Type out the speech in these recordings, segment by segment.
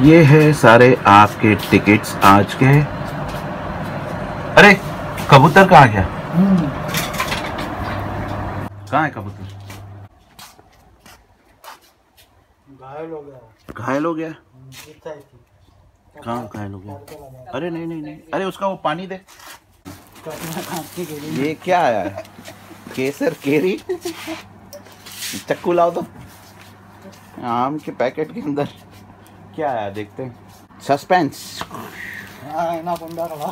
ये है सारे आपके टिकट्स आज के। अरे कबूतर कहाँ गया? कहाँ है कबूतर? घायल हो गया। घायल हो गया? कहाँ घायल हो गया? अरे नहीं नहीं नहीं, अरे उसका वो पानी दे। ये क्या आया है? केसर केरी? चक्कू लाओ तो। आम के पैकेट के अंदर क्या आया देखते हैं। सस्पेंस। ना कुंडा रहा।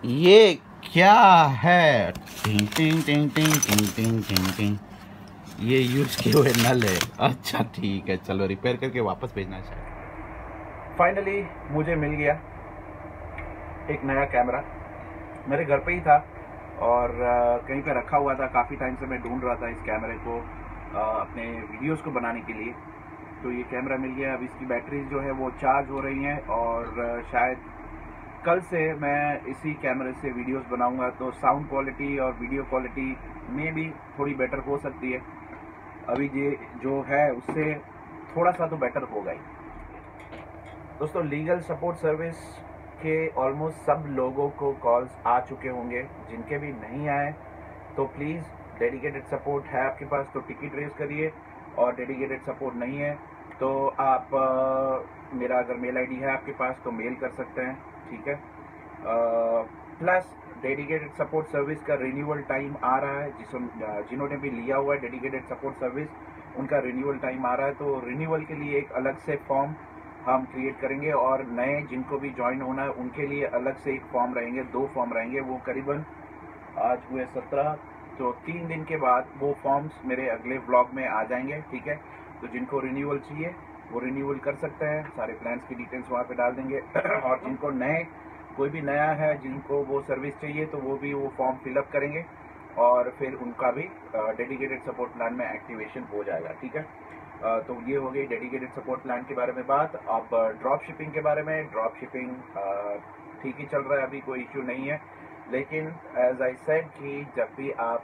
ये क्या है? टिंग टिंग टिंग टिंग टिंग टिंग टिंग टिंग। ये यूज किए हुए नल है। अच्छा ठीक है, चलो रिपेयर करके वापस भेजना चाहिए। फाइनली मुझे मिल गया एक नया कैमरा। मेरे घर पे ही था और कहीं पे रखा हुआ था। काफ़ी टाइम से मैं ढूंढ रहा था इस कैमरे को अपने वीडियोस को बनाने के लिए। तो ये कैमरा मिल गया। अब इसकी बैटरीज जो है वो चार्ज हो रही हैं और शायद कल से मैं इसी कैमरे से वीडियोस बनाऊंगा। तो साउंड क्वालिटी और वीडियो क्वालिटी में भी थोड़ी बेटर हो सकती है। अभी ये जो है उससे थोड़ा सा तो बेटर होगा ही। दोस्तों, लीगल सपोर्ट सर्विस के ऑलमोस्ट सब लोगों को कॉल्स आ चुके होंगे। जिनके भी नहीं आए तो प्लीज़, डेडिकेटेड सपोर्ट है आपके पास तो टिकट रेज करिए, और डेडिकेटेड सपोर्ट नहीं है तो आप मेरा अगर मेल आईडी है आपके पास तो मेल कर सकते हैं, ठीक है। प्लस डेडिकेटेड सपोर्ट सर्विस का रिन्यूअल टाइम आ रहा है। जिन्होंने भी लिया हुआ है डेडिकेटेड सपोर्ट सर्विस, उनका रिन्यूअल टाइम आ रहा है। तो रिन्यूअल के लिए एक अलग से फॉर्म हम क्रिएट करेंगे, और नए जिनको भी ज्वाइन होना है उनके लिए अलग से एक फॉर्म रहेंगे, 2 फॉर्म रहेंगे। वो करीबन आज हुए 17, तो 3 दिन के बाद वो फॉर्म्स मेरे अगले व्लॉग में आ जाएंगे, ठीक है। तो जिनको रिन्यूअल चाहिए वो रिन्यूअल कर सकते हैं, सारे प्लान्स की डिटेल्स वहाँ पे डाल देंगे। और जिनको कोई भी नया है जिनको वो सर्विस चाहिए तो वो भी वो फॉर्म फिलअप करेंगे, और फिर उनका भी डेडिकेटेड सपोर्ट प्लान में एक्टिवेशन हो जाएगा, ठीक है। तो ये हो गई डेडिकेटेड सपोर्ट प्लान के बारे में बात। अब ड्रॉप शिपिंग के बारे में। ड्रॉप शिपिंग ठीक ही चल रहा है, अभी कोई इश्यू नहीं है। लेकिन एज आई सेड कि जब भी आप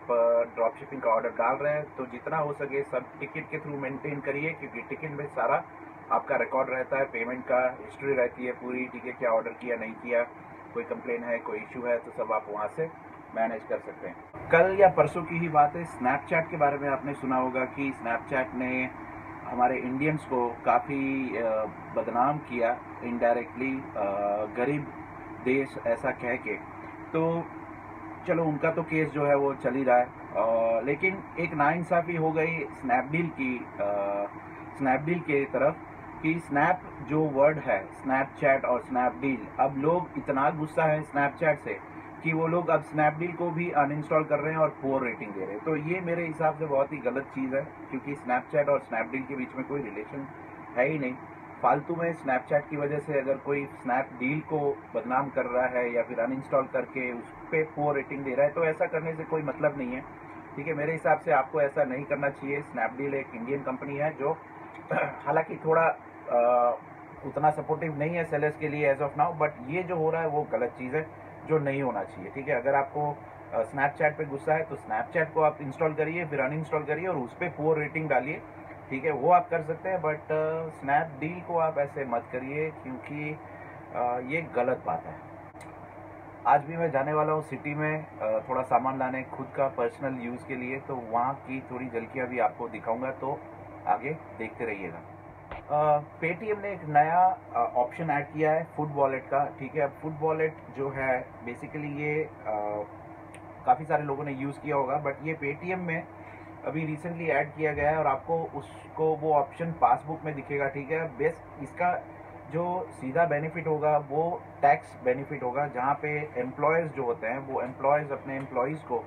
ड्रॉप शिपिंग का ऑर्डर डाल रहे हैं तो जितना हो सके सब टिकट के थ्रू मेंटेन करिए, क्योंकि टिकट में सारा आपका रिकॉर्ड रहता है, पेमेंट का हिस्ट्री रहती है पूरी, ठीक है। क्या ऑर्डर किया, नहीं किया, कोई कंप्लेन है, कोई इश्यू है, तो सब आप वहाँ से मैनेज कर सकते हैं। कल या परसों की ही बात है, स्नैपचैट के बारे में आपने सुना होगा कि स्नैपचैट ने हमारे इंडियंस को काफ़ी बदनाम किया इनडायरेक्टली, गरीब देश ऐसा कह के। तो चलो उनका तो केस जो है वो चल ही रहा है, लेकिन एक नाइंसाफ़ी हो गई स्नैपडील के तरफ कि स्नैप जो वर्ड है, स्नैपचैट और स्नैपडील, अब लोग इतना गुस्सा है स्नैपचैट से कि वो लोग अब स्नैपडील को भी अनइंस्टॉल कर रहे हैं और पुअर रेटिंग दे रहे हैं। तो ये मेरे हिसाब से बहुत ही गलत चीज़ है, क्योंकि स्नैपचैट और स्नैपडील के बीच में कोई रिलेशन है ही नहीं। फालतू में स्नैपचैट की वजह से अगर कोई स्नैपडील को बदनाम कर रहा है या फिर अनइंस्टॉल करके उस पर पुअर रेटिंग दे रहा है, तो ऐसा करने से कोई मतलब नहीं है, ठीक है। मेरे हिसाब से आपको ऐसा नहीं करना चाहिए। स्नैपडील एक इंडियन कंपनी है जो हालांकि थोड़ा उतना सपोर्टिव नहीं है सेलर्स के लिए एज ऑफ नाउ, बट ये जो हो रहा है वो गलत चीज़ है जो नहीं होना चाहिए, ठीक है। अगर आपको स्नैपचैट पे गुस्सा है तो स्नैपचैट को आप इंस्टॉल करिए, फिर अनइंस्टॉल करिए और उस पर पुअर रेटिंग डालिए, ठीक है। वो आप कर सकते हैं, बट स्नैपडील को आप ऐसे मत करिए, क्योंकि ये गलत बात है। आज भी मैं जाने वाला हूँ सिटी में थोड़ा सामान लाने खुद का पर्सनल यूज़ के लिए, तो वहाँ की थोड़ी झलकियाँ भी आपको दिखाऊंगा, तो आगे देखते रहिएगा। पेटीएम ने एक नया ऑप्शन ऐड किया है फूड वॉलेट का, ठीक है। अब फूड वॉलेट जो है बेसिकली ये काफ़ी सारे लोगों ने यूज़ किया होगा, बट ये पेटीएम में अभी रिसेंटली ऐड किया गया है और आपको उसको वो ऑप्शन पासबुक में दिखेगा, ठीक है। बेस्ट इसका जो सीधा बेनिफिट होगा वो टैक्स बेनिफिट होगा, जहाँ पे एम्प्लॉयज़ जो होते हैं वो एम्प्लॉयज़ अपने एम्प्लॉयज़ को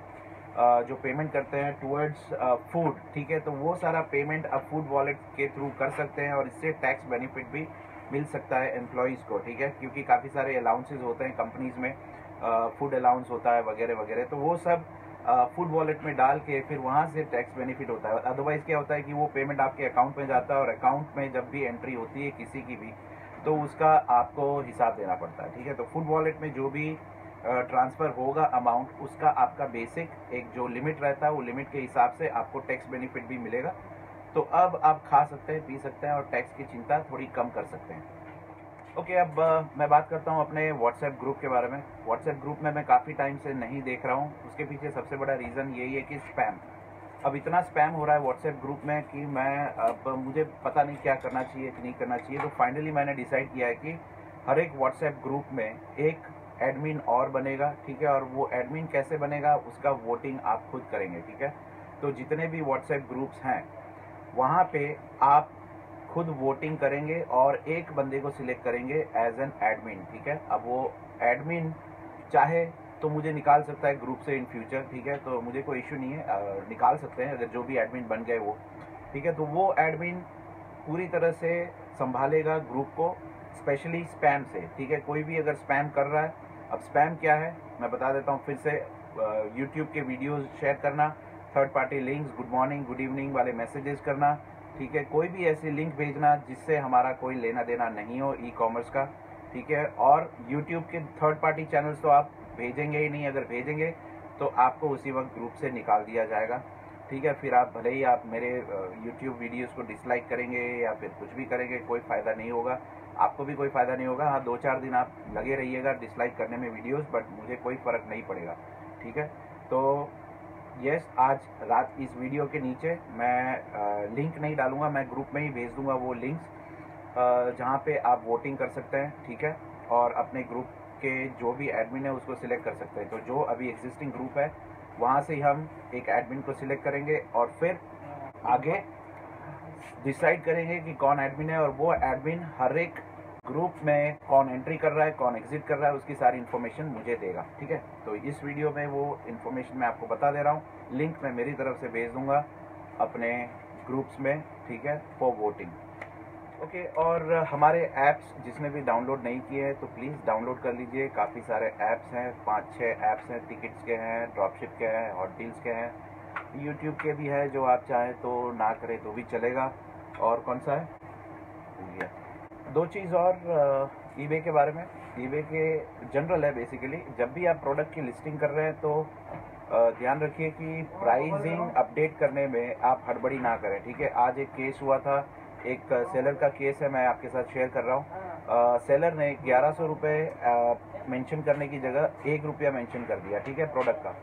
जो पेमेंट करते हैं टुवर्ड्स फूड, ठीक है, तो वो सारा पेमेंट अब फूड वॉलेट के थ्रू कर सकते हैं और इससे टैक्स बेनिफिट भी मिल सकता है एम्प्लॉयज़ को, ठीक है। क्योंकि काफ़ी सारे अलाउंसेस होते हैं कंपनीज़ में, फूड अलाउंस होता है वगैरह वगैरह, तो वो सब फूड वॉलेट में डाल के फिर वहाँ से टैक्स बेनिफिट होता है। अदरवाइज क्या होता है कि वो पेमेंट आपके अकाउंट में जाता है और अकाउंट में जब भी एंट्री होती है किसी की भी तो उसका आपको हिसाब देना पड़ता है, ठीक है। तो फूड वॉलेट में जो भी ट्रांसफ़र होगा अमाउंट, उसका आपका बेसिक एक जो लिमिट रहता है वो लिमिट के हिसाब से आपको टैक्स बेनिफिट भी मिलेगा। तो अब आप खा सकते हैं, पी सकते हैं और टैक्स की चिंता थोड़ी कम कर सकते हैं। ओके, अब मैं बात करता हूँ अपने व्हाट्सएप ग्रुप के बारे में। व्हाट्सएप ग्रुप में मैं काफ़ी टाइम से नहीं देख रहा हूँ, उसके पीछे सबसे बड़ा रीज़न यही है कि स्पैम। अब इतना स्पैम हो रहा है व्हाट्सएप ग्रुप में कि मुझे पता नहीं क्या करना चाहिए कि नहीं करना चाहिए। तो फाइनली मैंने डिसाइड किया है कि हर एक व्हाट्सएप ग्रुप में एक एडमिन और बनेगा, ठीक है। और वो एडमिन कैसे बनेगा उसका वोटिंग आप खुद करेंगे, ठीक है। तो जितने भी व्हाट्सएप ग्रुप्स हैं वहाँ पे आप खुद वोटिंग करेंगे और एक बंदे को सिलेक्ट करेंगे एज एन एडमिन, ठीक है। अब वो एडमिन चाहे तो मुझे निकाल सकता है ग्रुप से इन फ्यूचर, ठीक है। तो मुझे कोई इशू नहीं है, निकाल सकते हैं अगर जो भी एडमिन बन गए वो, ठीक है। तो वो एडमिन पूरी तरह से संभालेगा ग्रुप को, स्पेशली स्पैम से, ठीक है। कोई भी अगर स्पैम कर रहा है, अब स्पैम क्या है मैं बता देता हूँ फिर से। यूट्यूब के वीडियोज़ शेयर करना, third party links, good morning good evening वाले मैसेजेस करना, ठीक है। कोई भी ऐसी लिंक भेजना जिससे हमारा कोई लेना देना नहीं हो ई कॉमर्स का, ठीक है। और यूट्यूब के थर्ड पार्टी चैनल्स तो आप भेजेंगे ही नहीं, अगर भेजेंगे तो आपको उसी वक्त ग्रुप से निकाल दिया जाएगा, ठीक है। फिर आप भले ही आप मेरे यूट्यूब वीडियोस को डिसलाइक करेंगे या फिर कुछ भी करेंगे, कोई फ़ायदा नहीं होगा, आपको भी कोई फ़ायदा नहीं होगा। हाँ, 2-4 दिन आप लगे रहिएगा डिसलाइक करने में वीडियोस, बट मुझे कोई फ़र्क नहीं पड़ेगा, ठीक है। तो यस, आज रात इस वीडियो के नीचे मैं लिंक नहीं डालूंगा, मैं ग्रुप में ही भेज दूंगा वो लिंक्स जहाँ पे आप वोटिंग कर सकते हैं, ठीक है। और अपने ग्रुप के जो भी एडमिन है उसको सिलेक्ट कर सकते हैं। तो जो अभी एग्जिस्टिंग ग्रुप है वहाँ से ही हम एक एडमिन को सिलेक्ट करेंगे और फिर आगे डिसाइड करेंगे कि कौन एडमिन है, और वो एडमिन हर एक ग्रुप में कौन एंट्री कर रहा है, कौन एग्जिट कर रहा है, उसकी सारी इन्फॉर्मेशन मुझे देगा, ठीक है। तो इस वीडियो में वो इन्फॉर्मेशन मैं आपको बता दे रहा हूँ, लिंक मैं मेरी तरफ से भेज दूंगा अपने ग्रुप्स में, ठीक है, फॉर वोटिंग। ओके, और हमारे ऐप्स जिसने भी डाउनलोड नहीं किए हैं तो प्लीज़ डाउनलोड कर लीजिए। काफ़ी सारे ऐप्स हैं, 5-6 ऐप्स हैं, टिकट्स के हैं, ड्रॉपशिप के हैं, हॉट डील्स के हैं, यूट्यूब के भी है, जो आप चाहें तो ना करें तो भी चलेगा। और कौन सा है, दो चीज़ और ईबे के बारे में। ईबे के जनरल है बेसिकली, जब भी आप प्रोडक्ट की लिस्टिंग कर रहे हैं तो ध्यान रखिए कि प्राइसिंग अपडेट करने में आप हड़बड़ी ना करें, ठीक है। आज एक केस हुआ था, एक सेलर का केस है, मैं आपके साथ शेयर कर रहा हूँ। सेलर ने 1100 रुपये मेंशन करने की जगह 1 रुपया मेंशन कर दिया, ठीक है, प्रोडक्ट का।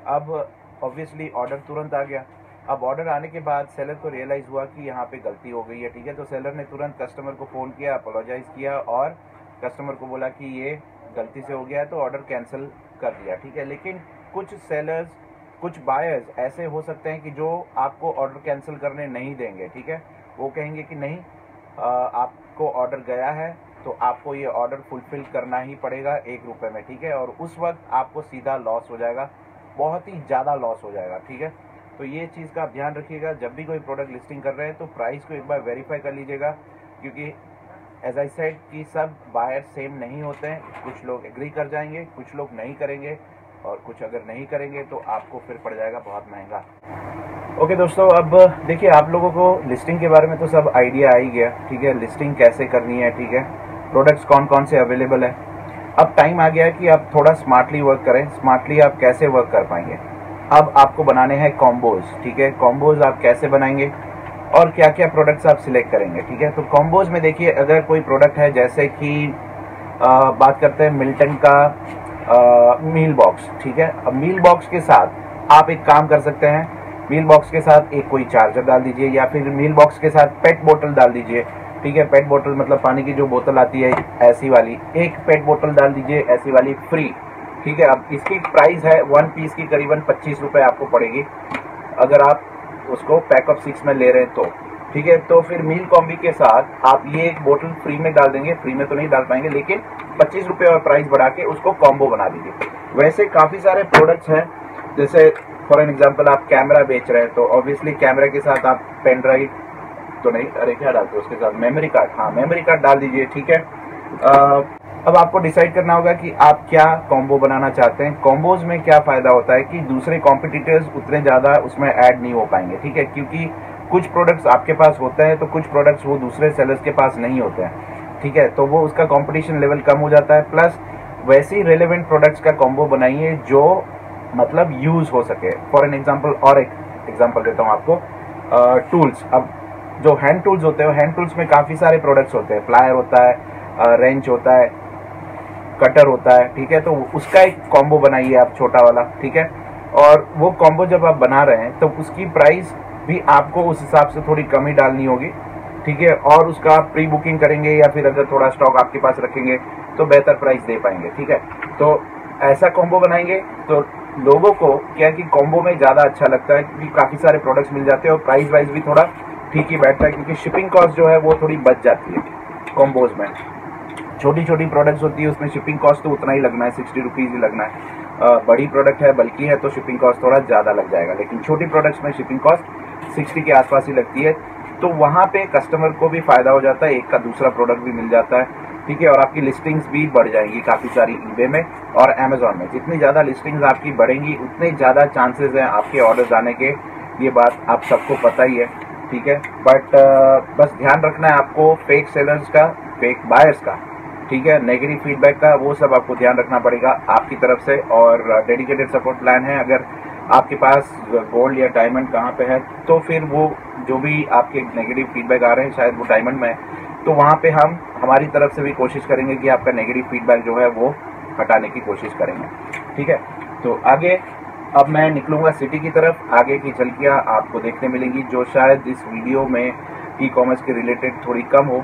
अब ऑब्वियसली ऑर्डर तुरंत आ गया। अब ऑर्डर आने के बाद सेलर को रियलाइज़ हुआ कि यहाँ पे गलती हो गई है, ठीक है। तो सेलर ने तुरंत कस्टमर को फ़ोन किया, अपोलोजाइज़ किया और कस्टमर को बोला कि ये गलती से हो गया है, तो ऑर्डर कैंसिल कर दिया, ठीक है। लेकिन कुछ सेलर्स, कुछ बायर्स ऐसे हो सकते हैं कि जो आपको ऑर्डर कैंसिल करने नहीं देंगे, ठीक है। वो कहेंगे कि नहीं, आपको ऑर्डर गया है तो आपको ये ऑर्डर फुलफ़िल करना ही पड़ेगा 1 रुपये में, ठीक है। और उस वक्त आपको सीधा लॉस हो जाएगा, बहुत ही ज़्यादा लॉस हो जाएगा, ठीक है। तो ये चीज़ का आप ध्यान रखिएगा, जब भी कोई प्रोडक्ट लिस्टिंग कर रहे हैं तो प्राइस को एक बार वेरीफाई कर लीजिएगा, क्योंकि एज आई सेड कि सब बायर सेम नहीं होते हैं। कुछ लोग एग्री कर जाएंगे, कुछ लोग नहीं करेंगे, और कुछ अगर नहीं करेंगे तो आपको फिर पड़ जाएगा बहुत महंगा। ओके दोस्तों, अब देखिए, आप लोगों को लिस्टिंग के बारे में तो सब आइडिया आ ही गया, ठीक है। लिस्टिंग कैसे करनी है, ठीक है, प्रोडक्ट्स कौन कौन से अवेलेबल है। अब टाइम आ गया है कि आप थोड़ा स्मार्टली वर्क करें। स्मार्टली आप कैसे वर्क कर पाएंगे, अब आपको बनाने हैं कॉम्बोज, ठीक है। कॉम्बोज आप कैसे बनाएंगे और क्या क्या प्रोडक्ट्स आप सिलेक्ट करेंगे, ठीक है। तो कॉम्बोज में देखिए, अगर कोई प्रोडक्ट है, जैसे कि बात करते हैं मिल्टन का मील बॉक्स, ठीक है। अब मील बॉक्स के साथ आप एक काम कर सकते हैं, मील बॉक्स के साथ एक कोई चार्जर डाल दीजिए, या फिर मील बॉक्स के साथ पेट बोतल डाल दीजिए, ठीक है। पेट बोतल मतलब पानी की जो बोतल आती है ऐसी वाली, एक पेट बोतल डाल दीजिए ऐसी वाली फ्री, ठीक है। अब इसकी प्राइस है 1 पीस की करीबन 25 रुपये आपको पड़ेगी, अगर आप उसको पैक ऑफ 6 में ले रहे हैं तो, ठीक है। तो फिर मील कॉम्बी के साथ आप ये एक बोतल फ्री में डाल देंगे, फ्री में तो नहीं डाल पाएंगे, लेकिन 25 रुपये और प्राइस बढ़ा के उसको कॉम्बो बना दीजिए। वैसे काफ़ी सारे प्रोडक्ट्स हैं, जैसे फॉर एन एग्जाम्पल आप कैमरा बेच रहे हैं तो ऑब्वियसली कैमरा के साथ आप पेन ड्राइव तो नहीं, अरे क्या डालते हैं उसके साथ, मेमोरी कार्ड, हाँ मेमोरी कार्ड डाल दीजिए, ठीक है। अब आपको डिसाइड करना होगा कि आप क्या कॉम्बो बनाना चाहते हैं। कॉम्बोज में क्या फायदा होता है कि दूसरे कॉम्पिटिटर्स उतने ज़्यादा उसमें ऐड नहीं हो पाएंगे, ठीक है, क्योंकि कुछ प्रोडक्ट्स आपके पास होते हैं तो कुछ प्रोडक्ट्स वो दूसरे सेलर्स के पास नहीं होते हैं, ठीक है, तो वो उसका कंपटीशन लेवल कम हो जाता है। प्लस वैसे ही रेलेवेंट प्रोडक्ट्स का कॉम्बो बनाइए जो मतलब यूज़ हो सके। फॉर एन एग्जाम्पल, और एक एग्जाम्पल देता हूँ आपको, टूल्स। अब जो हैंड टूल्स होते हैं, हैंड टूल्स में काफ़ी सारे प्रोडक्ट्स होते हैं, प्लायर होता है, रेंच होता है, कटर होता है, ठीक है, तो उसका एक कॉम्बो बनाइए आप छोटा वाला, ठीक है। और वो कॉम्बो जब आप बना रहे हैं तो उसकी प्राइस भी आपको उस हिसाब से थोड़ी कम ही डालनी होगी, ठीक है, और उसका आप प्री बुकिंग करेंगे या फिर अगर थोड़ा स्टॉक आपके पास रखेंगे तो बेहतर प्राइस दे पाएंगे, ठीक है। तो ऐसा कॉम्बो बनाएंगे तो लोगों को क्या कि कॉम्बो में ज़्यादा अच्छा लगता है, क्योंकि काफ़ी सारे प्रोडक्ट्स मिल जाते हैं और प्राइस वाइज भी थोड़ा ठीक ही बैठता है, क्योंकि शिपिंग कॉस्ट जो है वो थोड़ी बच जाती है कॉम्बोज में। छोटी छोटी प्रोडक्ट्स होती है उसमें शिपिंग कॉस्ट तो उतना ही लगना है, 60 रुपीज़ ही लगना है। बड़ी प्रोडक्ट है, बल्कि है, तो शिपिंग कॉस्ट थोड़ा ज़्यादा लग जाएगा, लेकिन छोटी प्रोडक्ट्स में शिपिंग कॉस्ट 60 के आसपास ही लगती है। तो वहाँ पे कस्टमर को भी फ़ायदा हो जाता है, एक का दूसरा प्रोडक्ट भी मिल जाता है, ठीक है, और आपकी लिस्टिंग्स भी बढ़ जाएंगी काफ़ी सारी ईबे में और अमेजॉन में। जितनी ज़्यादा लिस्टिंग्स आपकी बढ़ेंगी उतने ज़्यादा चांसेस हैं आपके ऑर्डर्स आने के, ये बात आप सबको पता ही है, ठीक है। बट बस ध्यान रखना है आपको फेक सेलर्स का, फेक बायर्स का, ठीक है, नेगेटिव फीडबैक का, वो सब आपको ध्यान रखना पड़ेगा आपकी तरफ से। और डेडिकेटेड सपोर्ट प्लान है, अगर आपके पास गोल्ड या डायमंड कहाँ पे है तो फिर वो जो भी आपके नेगेटिव फीडबैक आ रहे हैं शायद वो डायमंड में है, तो वहाँ पे हम हमारी तरफ से भी कोशिश करेंगे कि आपका नेगेटिव फीडबैक जो है वो हटाने की कोशिश करेंगे, ठीक है। तो आगे अब मैं निकलूंगा सिटी की तरफ, आगे की झलकियाँ आपको देखने मिलेंगी जो शायद इस वीडियो में ई कॉमर्स के रिलेटेड थोड़ी कम हो।